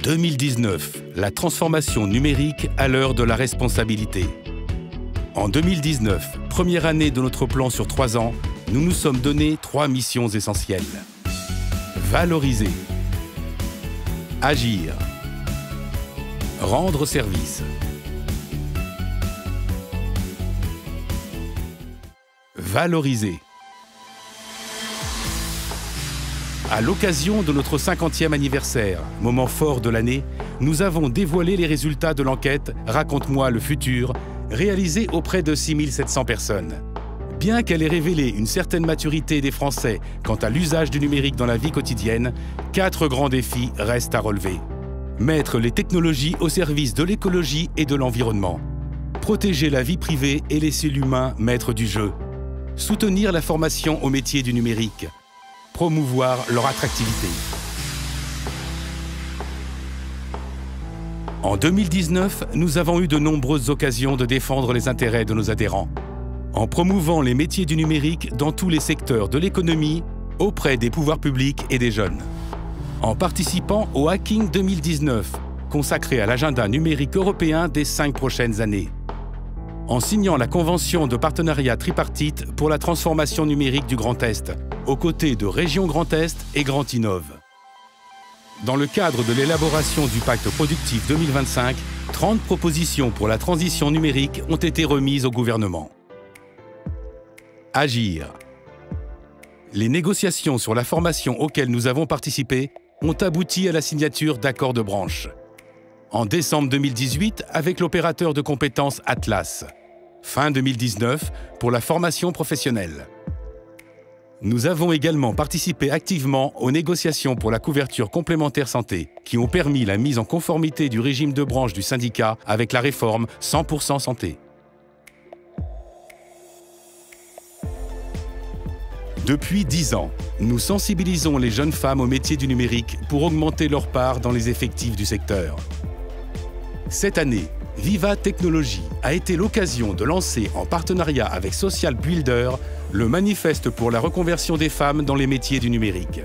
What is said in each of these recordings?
2019, la transformation numérique à l'heure de la responsabilité. En 2019, première année de notre plan sur 3 ans, nous nous sommes donné 3 missions essentielles. Valoriser, agir, rendre service. Valoriser. À l'occasion de notre 50e anniversaire, moment fort de l'année, nous avons dévoilé les résultats de l'enquête « Raconte-moi le futur » réalisée auprès de 6700 personnes. Bien qu'elle ait révélé une certaine maturité des Français quant à l'usage du numérique dans la vie quotidienne, 4 grands défis restent à relever. Mettre les technologies au service de l'écologie et de l'environnement. Protéger la vie privée et laisser l'humain maître du jeu. Soutenir la formation au métier du numérique. Promouvoir leur attractivité. En 2019, nous avons eu de nombreuses occasions de défendre les intérêts de nos adhérents, en promouvant les métiers du numérique dans tous les secteurs de l'économie, auprès des pouvoirs publics et des jeunes, en participant au Hacking 2019, consacré à l'agenda numérique européen des 5 prochaines années, en signant la convention de partenariat tripartite pour la transformation numérique du Grand Est, aux côtés de Région Grand Est et Grand Innov. Dans le cadre de l'élaboration du Pacte productif 2025, 30 propositions pour la transition numérique ont été remises au gouvernement. Agir. Les négociations sur la formation auxquelles nous avons participé ont abouti à la signature d'accords de branche. En décembre 2018, avec l'opérateur de compétences Atlas. Fin 2019, pour la formation professionnelle. Nous avons également participé activement aux négociations pour la couverture complémentaire santé, qui ont permis la mise en conformité du régime de branche du syndicat avec la réforme 100% santé. Depuis 10 ans, nous sensibilisons les jeunes femmes au métier du numérique pour augmenter leur part dans les effectifs du secteur. Cette année, Viva Technologies a été l'occasion de lancer, en partenariat avec Social Builder, le manifeste pour la reconversion des femmes dans les métiers du numérique.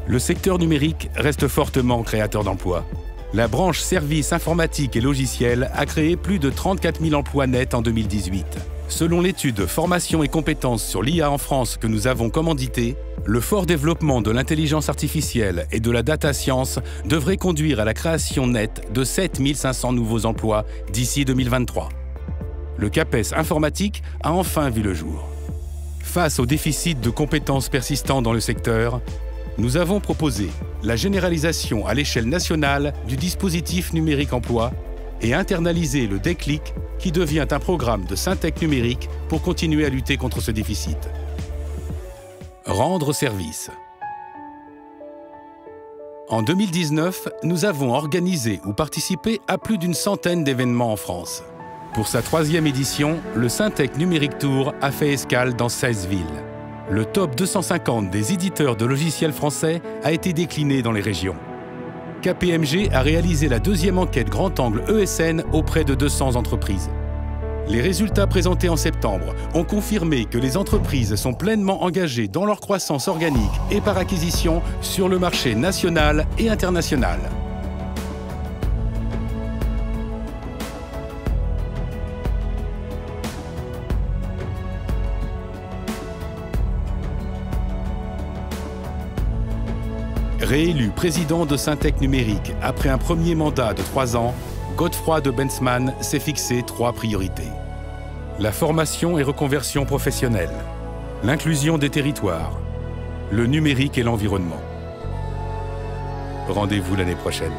Le secteur numérique reste fortement créateur d'emplois. La branche services informatiques et logiciels a créé plus de 34 000 emplois nets en 2018. Selon l'étude Formation et compétences sur l'IA en France que nous avons commanditée, le fort développement de l'intelligence artificielle et de la data science devrait conduire à la création nette de 7 500 nouveaux emplois d'ici 2023. Le CAPES informatique a enfin vu le jour. Face au déficit de compétences persistant dans le secteur, nous avons proposé la généralisation à l'échelle nationale du dispositif numérique emploi et internaliser le déclic qui devient un programme de Syntec numérique pour continuer à lutter contre ce déficit. Rendre service. En 2019, nous avons organisé ou participé à plus d'une centaine d'événements en France. Pour sa 3e édition, le Syntec Numérique Tour a fait escale dans 16 villes. Le top 250 des éditeurs de logiciels français a été décliné dans les régions. KPMG a réalisé la 2e enquête grand angle ESN auprès de 200 entreprises. Les résultats présentés en septembre ont confirmé que les entreprises sont pleinement engagées dans leur croissance organique et par acquisition sur le marché national et international. Réélu président de Syntec Numérique après un premier mandat de 3 ans, Godefroy de Bensman s'est fixé 3 priorités. La formation et reconversion professionnelle, l'inclusion des territoires, le numérique et l'environnement. Rendez-vous l'année prochaine.